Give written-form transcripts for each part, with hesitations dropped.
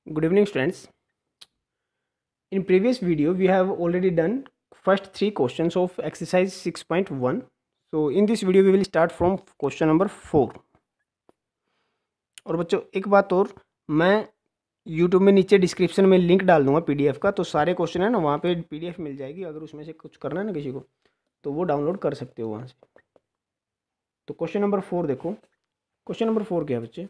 Good evening, students. In previous video, we have already done first three questions of exercise 6.1. So in this video, we will start from question number 4. और बच्चों एक बात और, मैं YouTube में नीचे description में लिंक डाल दूंगा PDF का, तो सारे क्वेश्चन है ना वहाँ पे PDF मिल जाएगी। अगर उसमें से कुछ करना है ना किसी को, तो वो डाउनलोड कर सकते हो वहाँ से। तो क्वेश्चन नंबर 4 देखो। क्वेश्चन नंबर 4 क्या है बच्चे?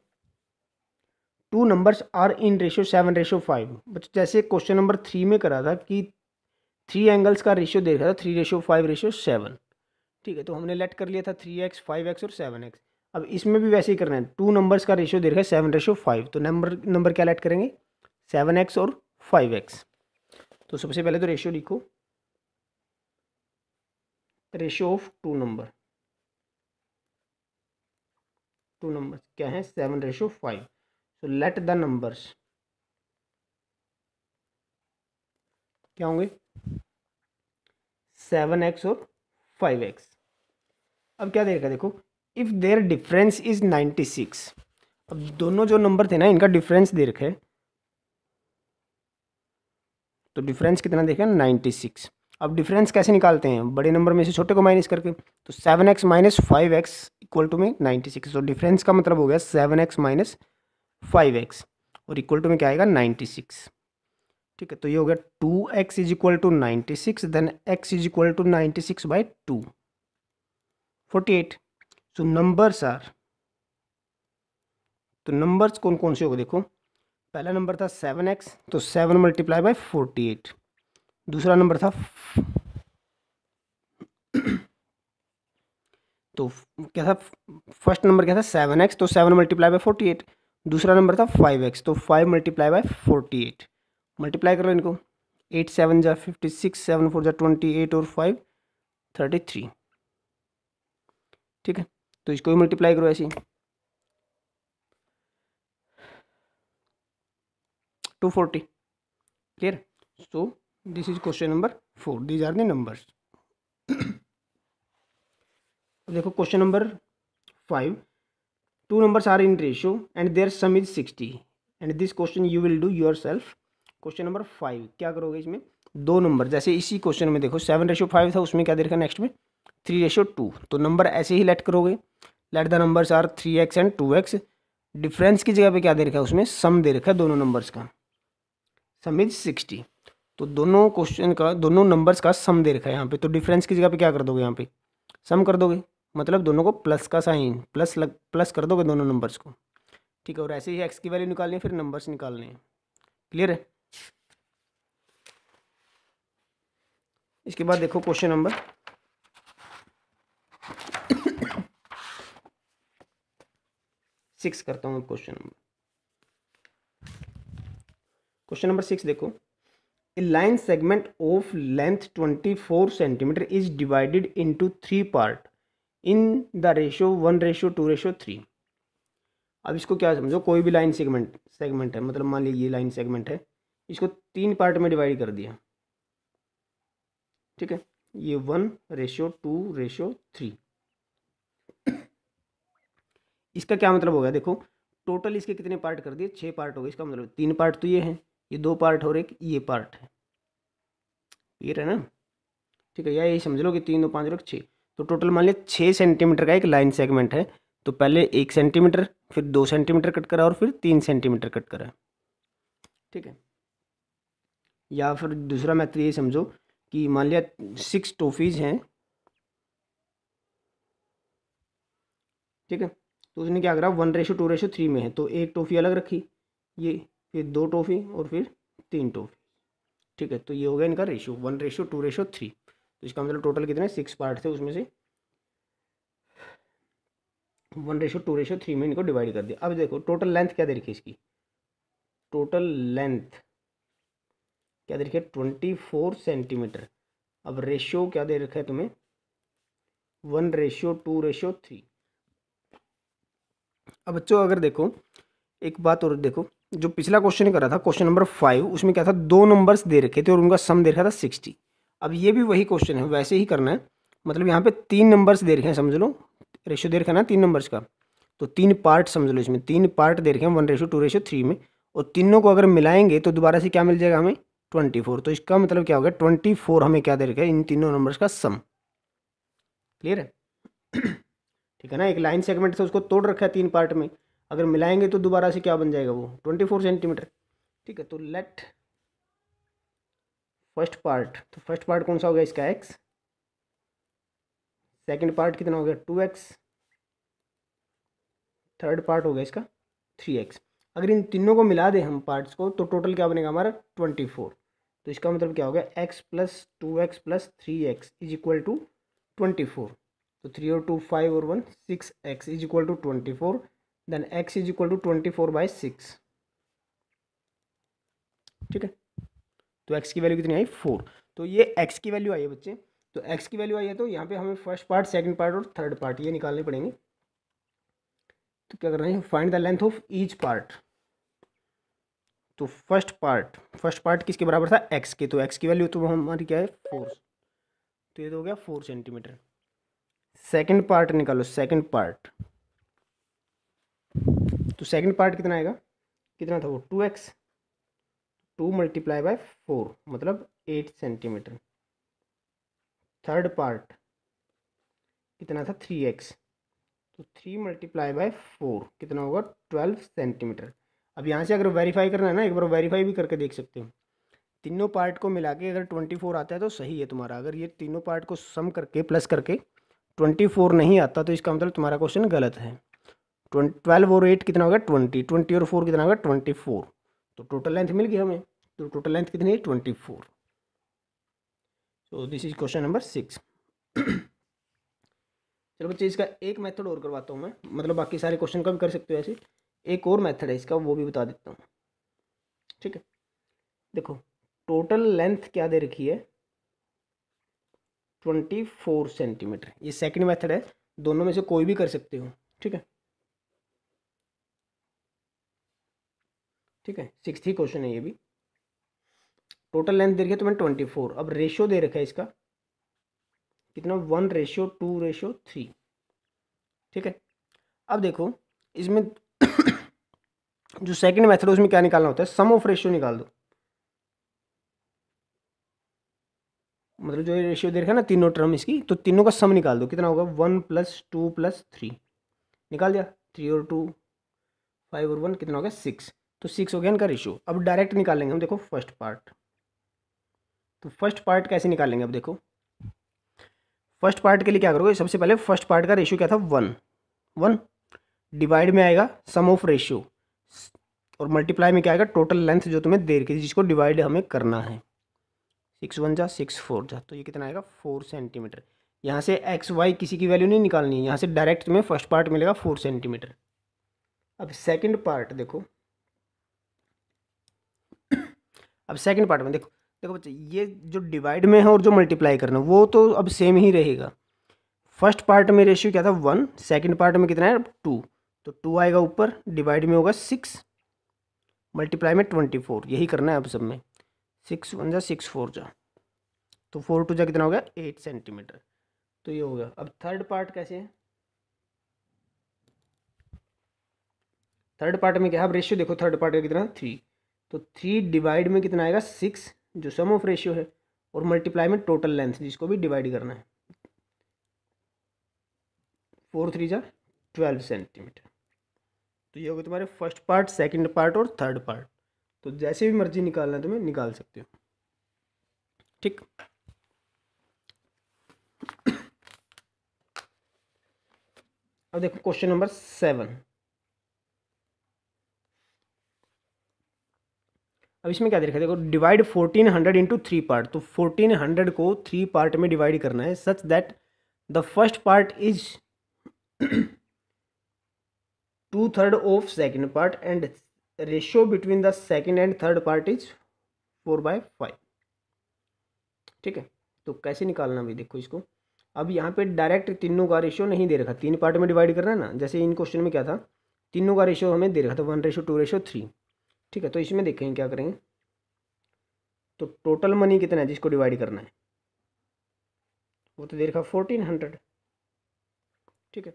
Two numbers are in ratio 7:5। बच्चे जैसे क्वेश्चन नंबर 3 में करा था कि 3 एंगल्स का रेशियो देखा था 3:5:7। ठीक है, तो हमने लेट कर लिया था 3x 5x और 7x। अब इसमें भी वैसे ही करना है। टू नंबर्स का रेशियो दे रखा है 7:5, तो नंबर क्या लेट करेंगे? 7x और 5x। तो सबसे पहले तो रेशियो लिखो, रेशियो ऑफ टू नंबर्स क्या है? 7:5। सो लेट द नंबर्स क्या होंगे? 7x और 5x। अब क्या दे रखा है देखो, इफ देयर डिफरेंस इज 96। अब दोनों जो नंबर थे ना, इनका डिफरेंस दे रखा है, तो डिफरेंस कितना देखा? 96। अब डिफरेंस कैसे निकालते हैं? बड़े नंबर में से छोटे को माइनस करके। तो 7x minus 5x equal to में 96। तो डिफरेंस का मतलब हो गया 7x माइनस 5x और इक्वल टू में क्या आएगा? 96। ठीक है, तो ये हो गया 2x is equal to 96, then x is equal to 96/2, 48। So numbers are, तो नंबर्स कौन कौन से होगा देखो। पहला नंबर था 7x, तो 7 मल्टीप्लाई बाय 48। दूसरा नंबर था तो क्या था? फर्स्ट नंबर क्या था? 7x, तो 7 मल्टीप्लाई बाय 48। दूसरा नंबर था 5x, तो 5 मल्टीप्लाई बाय 48। मल्टीप्लाई कर लो इनको, 8 7 जा 56, 7 4 जा 28 और 5 33। ठीक है, तो इसको भी मल्टीप्लाई करो ऐसे ही, 240। Clear? So this is question number 4। These are the numbers. देखो question number 5, two numbers are in ratio and their sum is 60 and this question you will do yourself. Question number 5 क्या करोगे? इसमें दो number, जैसे इसी question में देखो 7:5 था, उसमें क्या दे रखा नेक्स्ट में? 3:2। तो नंबर ऐसे ही लेट करोगे, let the numbers are 3x and 2x। Difference की जगह पे क्या दे रखा है? उसमें सम दे रखा है दोनों नंबर्स का, सम इज 60। तो दोनों क्वेश्चन का, दोनों नंबर्स का सम दे रखा है यहाँ पे, तो डिफरेंस की जगह पे क्या कर दोगे? यहाँ पे सम कर दोगे, मतलब दोनों को प्लस का साइन, प्लस कर दोगे दोनों नंबर्स को। ठीक है, और ऐसे ही एक्स की वैल्यू निकालनी है, फिर नंबर्स निकालने हैं। क्लियर है? इसके बाद देखो क्वेश्चन नंबर 6 करता हूँ। क्वेश्चन नंबर 6 देखो, a line segment of length 24 centimetre is divided into 3 part in the ratio 1:2:3। अब इसको क्या समझो, कोई भी लाइन सेगमेंट है, मतलब मान लीजिए ये लाइन सेगमेंट है, इसको 3 पार्ट में डिवाइड कर दिया। ठीक है, ये 1:2:3। इसका क्या मतलब हो गया देखो, टोटल इसके कितने पार्ट कर दिए? 6 पार्ट हो गए। इसका मतलब 3 पार्ट तो ये हैं, ये 2 पार्ट और एक ये पार्ट है। क्लियर है ना? ठीक है, या यही समझ लो कि 3 2 5 और 6। तो टोटल मान लिया 6 सेंटीमीटर का एक लाइन सेगमेंट है। तो पहले 1 सेंटीमीटर, फिर 2 सेंटीमीटर कट करा और फिर 3 सेंटीमीटर कट करा। ठीक है, या फिर दूसरा मैथड ये समझो कि मान लिया 6 टॉफीज़ हैं। ठीक है, तो उसने क्या करा, 1:2:3 में है, तो एक टॉफ़ी अलग रखी, ये, फिर 2 टॉफ़ी और फिर 3 टॉफ़ी। ठीक है, तो ये हो गया इनका रेशियो 1:2:3। तो इसका मतलब टोटल कितने? 6 पार्ट थे, उसमें से 1:2:3 में इनको डिवाइड कर दिया। अब देखो टोटल लेंथ क्या दे रखी है इसकी? टोटल लेंथ क्या दे रखी है? 24 सेंटीमीटर। अब रेशियो क्या दे रखा है तुम्हें? 1:2:3। अब बच्चों अगर देखो एक बात और देखो, जो पिछला क्वेश्चन करा था क्वेश्चन नंबर 5, उसमें क्या था? 2 नंबर्स दे रखे थे और उनका सम दे रखा था 60। अब ये भी वही क्वेश्चन है, वैसे ही करना है। मतलब यहाँ पे 3 नंबर्स दे रखे हैं, समझ लो रेशियो दे रखा है ना 3 नंबर्स का, तो 3 पार्ट समझ लो। इसमें 3 पार्ट दे रखे हैं 1:2:3 में, और तीनों को अगर मिलाएंगे तो दोबारा से क्या मिल जाएगा हमें 24। तो इसका मतलब क्या हो गया 24 हमें क्या दे रखा है इन तीनों नंबर्स का सम। क्लियर है? ठीक है ना, एक लाइन सेगमेंट से उसको तोड़ रखा है 3 पार्ट में, अगर मिलाएंगे तो दोबारा से क्या बन जाएगा वो 24 सेंटीमीटर। ठीक है, तो लेट फर्स्ट पार्ट, तो फर्स्ट पार्ट कौन सा हो गया इसका x, सेकंड पार्ट कितना हो गया 2x, थर्ड पार्ट हो गया इसका 3x। अगर इन तीनों को मिला दें हम पार्ट्स को तो टोटल क्या बनेगा हमारा 24। तो इसका मतलब क्या हो गया x plus 2x plus 3x is equal to 24। तो 3 और 2 5 और 1 6x is equal to 24, then x is equal to 24/6। ठीक है, तो x की वैल्यू कितनी आई 4। तो ये x की वैल्यू आई है बच्चे, तो x की वैल्यू आई है तो यहाँ पे हमें फर्स्ट पार्ट, सेकंड पार्ट और थर्ड पार्ट ये निकालने पड़ेंगे। तो क्या करना है, find the length of each part. तो फर्स्ट पार्ट किसके बराबर था x के, तो x की वैल्यू तो हमारी क्या है 4, तो ये तो हो गया 4 सेंटीमीटर। सेकंड पार्ट निकालो, सेकंड पार्ट, तो सेकंड पार्ट कितना आएगा, कितना था वो 2x, 2 मल्टीप्लाई बाय 4 मतलब 8 सेंटीमीटर। थर्ड पार्ट कितना था 3x, तो 3 मल्टीप्लाई बाय 4 कितना होगा 12 सेंटीमीटर। अब यहाँ से अगर वेरीफाई करना है ना, एक बार वेरीफाई भी करके देख सकते हो। तीनों पार्ट को मिला के अगर 24 आता है तो सही है तुम्हारा, अगर ये तीनों पार्ट को सम करके प्लस करके 24 नहीं आता तो इसका मतलब तुम्हारा क्वेश्चन गलत है। 12 और 8 कितना होगा 20, 20 और 4 कितना होगा 24। तो टोटल लेंथ मिल गई हमें, तो टोटल लेंथ कितनी है 24। सो दिस इज क्वेश्चन नंबर 6। चलो बच्चे इसका एक मेथड और करवाता हूँ मैं, मतलब बाकी सारे क्वेश्चन का भी कर सकते हो ऐसे, एक और मेथड है इसका वो भी बता देता हूँ। ठीक है, देखो टोटल लेंथ क्या दे रखी है 24 सेंटीमीटर, ये सेकंड मेथड है, दोनों में से कोई भी कर सकते हो। ठीक है, ठीक है, 6th ही क्वेश्चन है ये भी। टोटल लेंथ दे रखी है तुम्हें 24, अब रेशियो दे रखा है इसका कितना 1:2:3। ठीक है, अब देखो इसमें जो सेकंड मेथड है उसमें क्या निकालना होता है, सम ऑफ रेशियो निकाल दो। मतलब जो ये रेशियो दे रखा है ना तीनों टर्म इसकी, तो तीनों का सम निकाल दो, कितना होगा 1 + 2 + 3, निकाल दिया। 3 और 2 5 और 1 कितना हो गया 6, तो 6 हो गया इनका रेशियो। अब डायरेक्ट निकालेंगे हम, देखो फर्स्ट पार्ट, तो फर्स्ट पार्ट कैसे निकालेंगे, अब देखो फर्स्ट पार्ट के लिए क्या करोगे, सबसे पहले फर्स्ट पार्ट का रेशियो क्या था 1 डिवाइड में आएगा सम ऑफ रेशियो, और मल्टीप्लाई में क्या आएगा टोटल लेंथ जो तुम्हें दे रखी है जिसको डिवाइड हमें करना है। 6 1 जा 6 4 जा, तो ये कितना आएगा 4 सेंटीमीटर। यहाँ से एक्स वाई किसी की वैल्यू नहीं निकालनी है, यहाँ से डायरेक्ट तुम्हें फर्स्ट पार्ट मिलेगा 4 सेंटीमीटर। अब सेकंड पार्ट देखो, अब सेकंड पार्ट में देखो, देखो बच्चे ये जो डिवाइड में है और जो मल्टीप्लाई करना है वो तो अब सेम ही रहेगा। फर्स्ट पार्ट में रेशियो क्या था 1, सेकंड पार्ट में कितना है 2, तो 2 आएगा ऊपर, डिवाइड में होगा 6, मल्टीप्लाई में 24, यही करना है अब सब में। 6 1 जा 6 4 जा, तो 4 2 जा कितना हो गया 8 सेंटीमीटर, तो ये हो गया। अब थर्ड पार्ट कैसे है, थर्ड पार्ट में क्या, अब रेशियो देखो थर्ड पार्ट का कितना 3, तो 3 डिवाइड में कितना आएगा 6 जो सम ऑफ रेशियो है, और मल्टीप्लाई में टोटल लेंथ जिसको भी डिवाइड करना है, 4 3 जा 12 सेंटीमीटर। तो ये हो गया तुम्हारे फर्स्ट पार्ट, सेकंड पार्ट और थर्ड पार्ट। तो जैसे भी मर्जी निकालना है तुम्हें निकाल सकते हो। ठीक, अब देखो क्वेश्चन नंबर 7। अब इसमें क्या दे रखा है, देखो डिवाइड 1400 इंटू 3 पार्ट, तो 1400 को 3 पार्ट में डिवाइड करना है such that the first part is 2/3 of second part and ratio between the second and third part is 4/5। ठीक है, तो कैसे निकालना भी देखो इसको। अब यहाँ पे डायरेक्ट तीनों का रेशियो नहीं दे रखा, 3 पार्ट में डिवाइड करना है ना, जैसे इन क्वेश्चन में क्या था तीनों का रेशियो हमें दे रखा था 1:2:3। ठीक है, तो इसमें देखेंगे क्या करेंगे, तो टोटल मनी कितना है जिसको डिवाइड करना है, वो तो दे रखा 1400। ठीक है,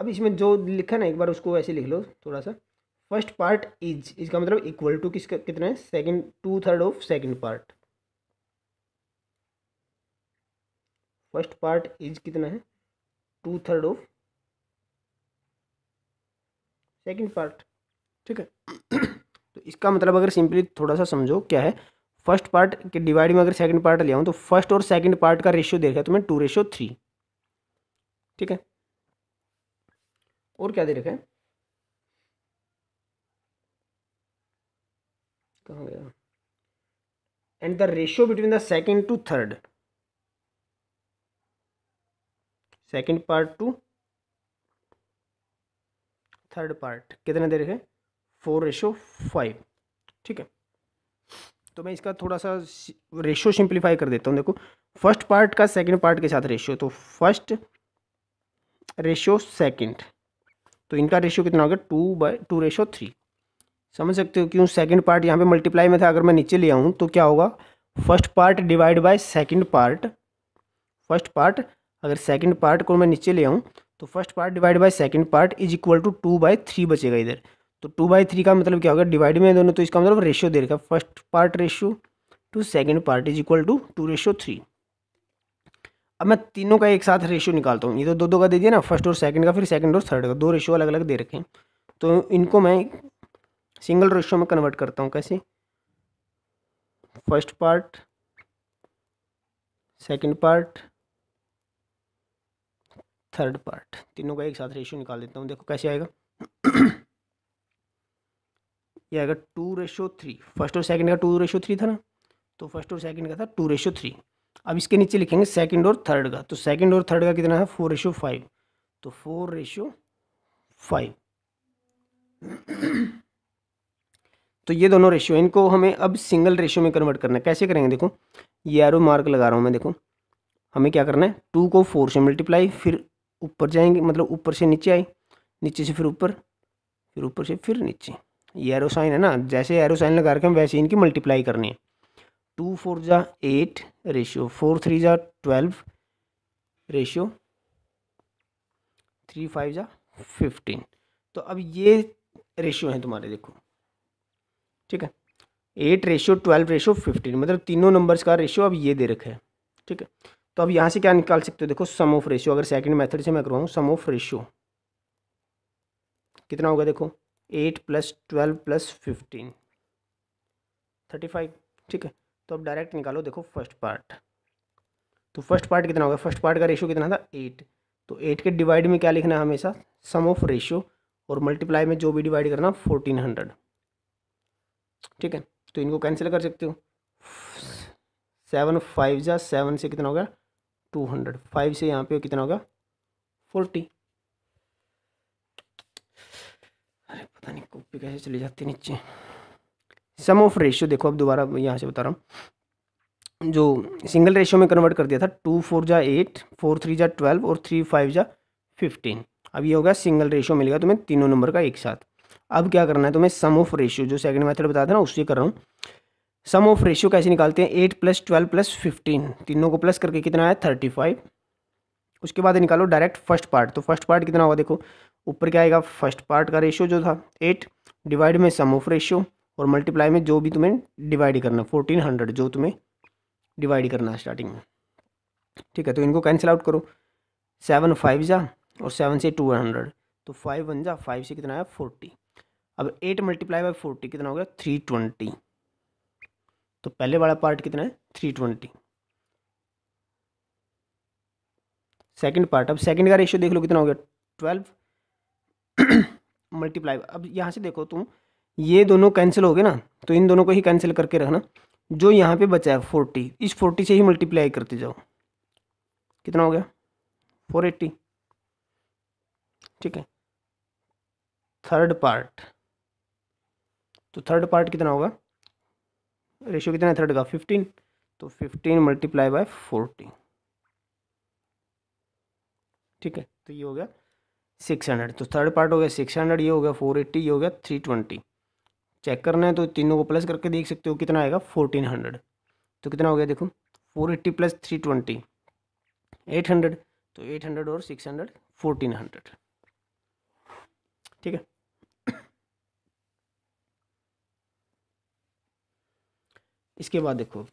अब इसमें जो लिखा ना एक बार उसको ऐसे लिख लो थोड़ा सा। फर्स्ट पार्ट इज, इसका मतलब इक्वल टू किसका कितना है, second, 2/3 of second part. First part is कितना है, 2/3 ऑफ सेकंड पार्ट। ठीक है। तो इसका मतलब अगर सिंपली थोड़ा सा समझो क्या है, फर्स्ट पार्ट के डिवाइड में अगर सेकंड पार्ट ले आऊँ तो फर्स्ट और सेकंड पार्ट का रेशियो दे रखा है तुम्हें 2:3। ठीक है। और क्या दे रखा है, कहाँ गया, and the ratio between the second to third, second part to third part कितने दे रखे हैं, 4:5। ठीक है। तो मैं इसका थोड़ा सा रेशियो सिंप्लीफाई कर देता हूँ। देखो फर्स्ट पार्ट का सेकंड पार्ट के साथ रेशियो, तो फर्स्ट रेशियो सेकंड, तो इनका रेशियो कितना होगा, 2/2:3। समझ सकते हो क्यों, सेकंड पार्ट यहाँ पे मल्टीप्लाई में था, अगर मैं नीचे ले आऊँ तो क्या होगा, first part divide by second part. First part अगर सेकंड पार्ट को मैं नीचे ले आऊँ तो first part divide by second part is equal to 2/3 बचेगा इधर। तो 2/3 का मतलब क्या होगा, डिवाइड में दोनों, तो इसका मतलब रेशियो दे रखा है, first part ratio to second part is equal to 2:3। अब मैं तीनों का एक साथ रेशियो निकालता हूँ, ये तो दो दो का दे दिया ना, फर्स्ट और सेकंड का, फिर सेकंड और थर्ड का, दो रेशियो अलग अलग दे रखे हैं। तो इनको मैं सिंगल रेशियो में कन्वर्ट करता हूँ। कैसे, first part, second part, third part, तीनों का एक साथ रेशियो निकाल देता हूँ। देखो कैसे आएगा, ये आएगा 2:3। फर्स्ट और सेकंड का 2:3 था ना, तो फर्स्ट और सेकंड का था 2:3। अब इसके नीचे लिखेंगे सेकंड और थर्ड का, तो सेकंड और थर्ड का कितना है, 4:5, तो 4:5। तो ये दोनों रेशियो, इनको हमें अब सिंगल रेशियो में कन्वर्ट करना है। कैसे करेंगे, देखो ये एरो मार्क लगा रहा हूँ मैं। देखो हमें क्या करना है, 2 को 4 से मल्टीप्लाई, फिर ऊपर जाएंगे, मतलब ऊपर से नीचे आए, नीचे से फिर ऊपर, फिर ऊपर से फिर नीचे। ये एरो साइन है ना, जैसे एरो साइन लगा रखे हैं वैसे इनकी मल्टीप्लाई करनी है। 2 4 जा 8 रेशियो, 4 3 जा 12 रेशियो, 3 5 जा 15। तो अब ये रेशियो है तुम्हारे, देखो ठीक है, 8:12:15, मतलब तीनों नंबर्स का रेशियो अब ये दे रखा है। ठीक है। तो अब यहाँ से क्या निकाल सकते हो, देखो सम ऑफ रेशियो, अगर सेकंड मेथड से मैं करवाऊँ, सम ऑफ रेशियो कितना होगा, देखो 8 + 12 + 15 35। ठीक है। तो अब डायरेक्ट निकालो, देखो फर्स्ट पार्ट, तो फर्स्ट पार्ट कितना होगा, फर्स्ट पार्ट का रेशियो कितना था 8, तो 8 के डिवाइड में क्या लिखना है हमेशा, सम ऑफ रेशियो, और मल्टीप्लाई में जो भी डिवाइड करना 1400। ठीक है। तो इनको कैंसिल कर सकते हो, 7 5 जा 7 से कितना होगा 200, 5 से यहाँ पे कितना होगा 40। अरे पता नहीं कॉपी कैसे चली जाती नीचे। सम ऑफ रेशियो देखो, अब दोबारा यहाँ से बता रहा हूँ, जो सिंगल रेशियो में कन्वर्ट कर दिया था, 2 4 जा 8, 4 3 जा 12 और 3 5 जा 15। अब ये होगा सिंगल रेशियो मिलेगा तुम्हें तीनों नंबर का एक साथ। अब क्या करना है तुम्हें, सम ऑफ रेशियो, जो सेकंड मेथड बताया था ना उससे कर रहा हूँ। सम ऑफ रेशियो कैसे निकालते हैं, 8 + 12 + 15, तीनों को प्लस करके कितना आया 35। उसके बाद निकालो डायरेक्ट फर्स्ट पार्ट, तो फर्स्ट पार्ट कितना होगा, देखो ऊपर क्या आएगा, फर्स्ट पार्ट का रेशियो जो था 8, डिवाइड में सम ऑफ रेशियो, और मल्टीप्लाई में जो भी तुम्हें डिवाइड करना 1400, जो तुम्हें डिवाइड करना है स्टार्टिंग में। ठीक है। तो इनको कैंसिल आउट करो, 7 5 जा और 7 से 200, तो 5 1 जा 5 से कितना आया 40। अब 8 × 40 कितना हो गया 320। तो पहले वाला पार्ट कितना है 320। सेकंड पार्ट, अब सेकंड का रेशियो देख लो कितना हो गया 12 मल्टीप्लाई, अब यहाँ से देखो तुम, ये दोनों कैंसिल हो गए ना, तो इन दोनों को ही कैंसिल करके रखना, जो यहाँ पे बचा है 40, इस 40 से ही मल्टीप्लाई करते जाओ, कितना हो गया 480। ठीक है। थर्ड पार्ट, तो थर्ड पार्ट कितना होगा, रेशियो कितना है थर्ड का 15, तो 15 × 40। ठीक है। तो ये हो गया 600, तो थर्ड पार्ट हो गया 600, ये हो गया 480, ये हो गया 320। चेक करना है तो तीनों को प्लस करके देख सकते हो कितना आएगा 1400। तो कितना हो गया देखो, 480 + 320 800, तो 800 और 600 1400। ठीक है। इसके बाद देखो